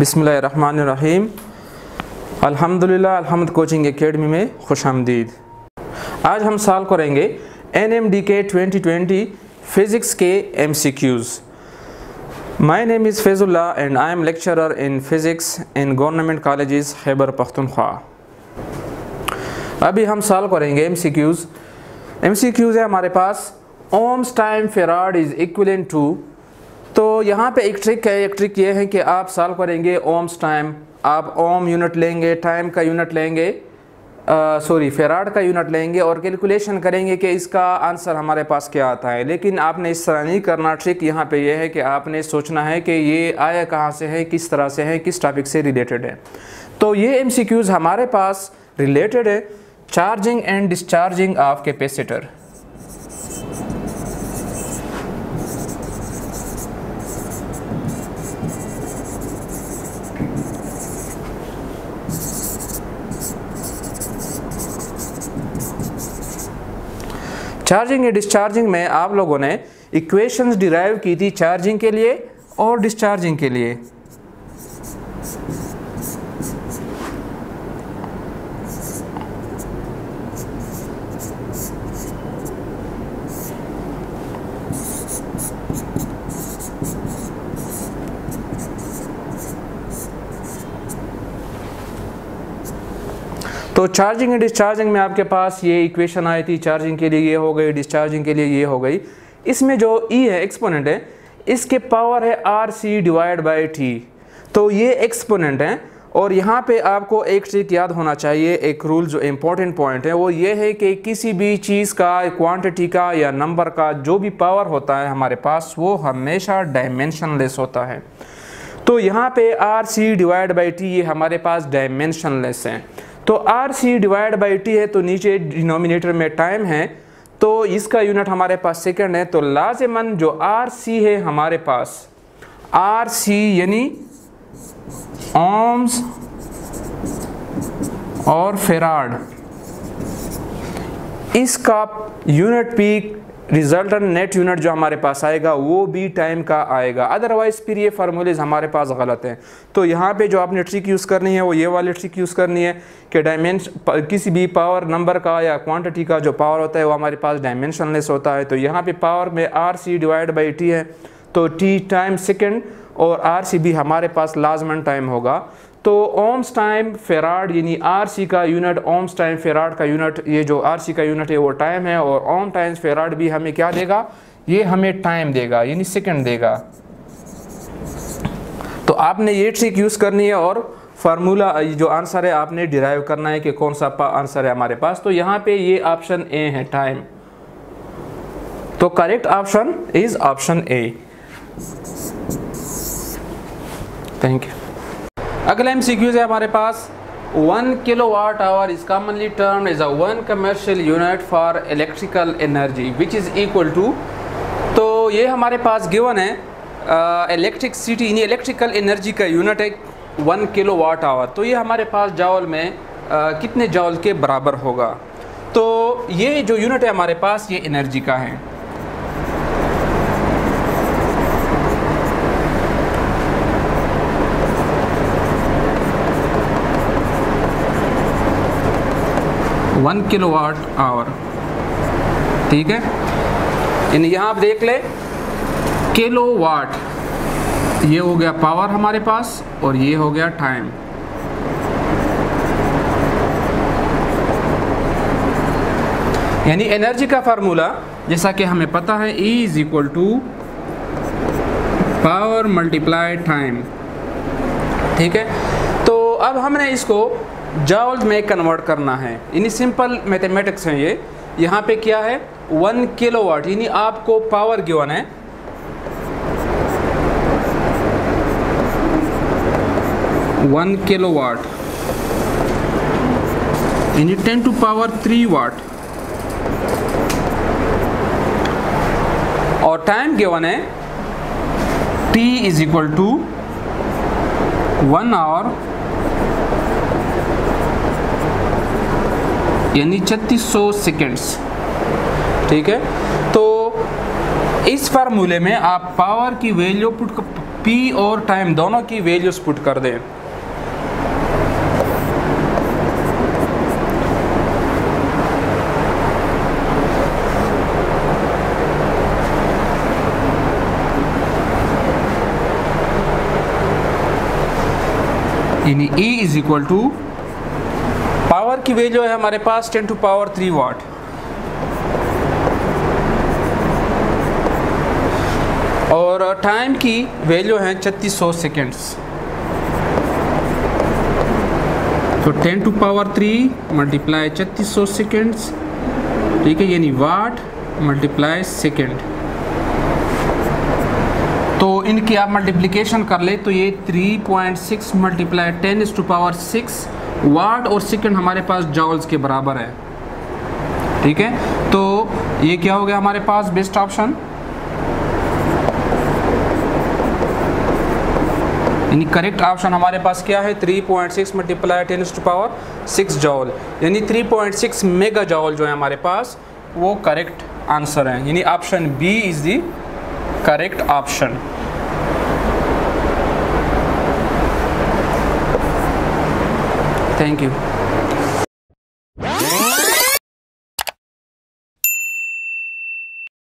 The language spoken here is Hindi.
बिस्मिल्लाहिर्रहमानिर्रहीम। अल्हम्दुलिल्लाह अल्हम्द कोचिंग एकेडमी में खुशामदीद। आज हम सॉल्व करेंगे NMDK 2020 फिज़िक्स के MCQs। My name is Faizullah and I am lecturer in physics in government colleges Khyber Pakhtunkhwa. अभी हम सॉल्व करेंगे MCQs। MCQs है हमारे पास ohms time farad is equivalent to. तो यहाँ पे एक ट्रिक ये है कि आप सॉल्व करेंगे ओम्स टाइम, आप ओम यूनिट लेंगे, टाइम का यूनिट लेंगे, फेराड का यूनिट लेंगे और कैलकुलेशन करेंगे कि इसका आंसर हमारे पास क्या आता है। लेकिन आपने इस तरह नहीं करना। ट्रिक यहाँ पे ये है कि आपने सोचना है कि ये आया कहाँ से है, किस तरह से है, किस टॉपिक से रिलेटेड है। तो ये MCQs हमारे पास रिलेटेड है charging and discharging of capacitor. Charging या डिस्चार्जिंग में आप लोगों ने इक्वेशंस डिराइव की थी चार्जिंग के लिए और डिस्चार्जिंग के लिए। तो चार्जिंग एंड डिस्चार्जिंग में आपके पास ये इक्वेशन आई थी, चार्जिंग के लिए ये हो गई, डिस्चार्जिंग के लिए ये हो गई। इसमें जो E है एक्सपोनेंट है, इसके पावर है RC डिवाइड बाई T। तो ये एक्सपोनेंट है और यहाँ पे आपको एक ट्रिक याद होना चाहिए, एक रूल जो इम्पोर्टेंट पॉइंट है वो ये है कि किसी भी चीज़ का, क्वांटिटी का या नंबर का जो भी पावर होता है हमारे पास वो हमेशा डायमेंशनलेस होता है। तो यहाँ पे RC डिवाइड बाई T ये हमारे पास डायमेंशनलेस है। तो RC डिवाइड बाई T है तो नीचे डिनोमिनेटर में टाइम है, तो इसका यूनिट हमारे पास सेकंड है। तो लाज़िमन जो RC है हमारे पास, RC यानी ओम्स और फेराड, इसका unit peak resultant net unit जो हमारे पास आएगा वो भी टाइम का आएगा। अदरवाइज फिर ये फार्मूलेज हमारे पास गलत हैं। तो यहाँ पे जो आपने ट्रिक यूज़ करनी है वो ये वाली ट्रिक यूज़ करनी है कि किसी भी पावर नंबर का या क्वांटिटी का जो पावर होता है वो हमारे पास डायमेंशनलेस होता है। तो यहाँ पे पावर में RC डिवाइड बाई T है, तो T टाइम सेकेंड और RC भी हमारे पास लाजमन टाइम होगा। तो ओम्स टाइम फेराड यानी RC का यूनिट, ओम्स टाइम फेराड का यूनिट, ये जो RC का यूनिट है वो टाइम है और ओम टाइम्स फेराड भी हमें क्या देगा, ये हमें टाइम देगा यानी सेकंड देगा। तो आपने ये ट्रिक यूज़ करनी है और फार्मूला जो आंसर है आपने डिराइव करना है कि कौन सा आंसर है हमारे पास। तो यहाँ पे ये ऑप्शन A है टाइम। तो correct option is option A। Thank you. अगला MCQ है हमारे पास 1 kilowatt hour is commonly termed as a 1 commercial unit for electrical energy which is equal to. तो ये हमारे पास गिवन है इलेक्ट्रिसिटी यानी इलेक्ट्रिकल एनर्जी का यूनिट है 1 किलोवाट आवर। तो ये हमारे पास जॉल में कितने जॉल के बराबर होगा। तो ये जो यूनिट है हमारे पास ये एनर्जी का है। 1 किलोवाट आवर। ठीक है, यानी यहाँ आप देख ले किलोवाट, ये हो गया पावर हमारे पास और ये हो गया टाइम। यानी एनर्जी का फार्मूला जैसा कि हमें पता है E is equal to power multiply time. ठीक है, तो अब हमने इसको जॉल्स में कन्वर्ट करना है, यानी सिंपल मैथमेटिक्स है ये। यहाँ पे क्या है 1 किलोवाट, यानी आपको पावर गिवन है 1 किलोवाट, यानी 10 टू पावर 3 वाट, और टाइम गिवन है T is equal to 1 hour, यानी 3600 सेकेंड्स। ठीक है, तो इस फार्मूले में आप पावर की वैल्यू पुट, P और टाइम दोनों की वैल्यूज पुट कर दें। यानी E is equal to power की वैल्यू है हमारे पास 10 टू पावर 3 वाट, और टाइम की वैल्यू है 3600 सेकेंड्स। तो 10 टू पावर 3 मल्टीप्लाई 3600 सेकेंड्स। ठीक है, यानी वाट मल्टीप्लाई सेकेंड। तो इनकी आप मल्टीप्लिकेशन कर ले तो ये 3.6 मल्टीप्लाई 10 टू पावर 6 वाट और सेकेंड हमारे पास जॉल्स के बराबर है। ठीक है, तो ये क्या हो गया हमारे पास बेस्ट ऑप्शन, यानी करेक्ट ऑप्शन हमारे पास क्या है 3.6 मल्टीप्लाई 10 टू पावर 6 जॉल, यानी 3.6 मेगा जॉल जो है हमारे पास वो करेक्ट आंसर है, यानी option B is the correct option. Thank you.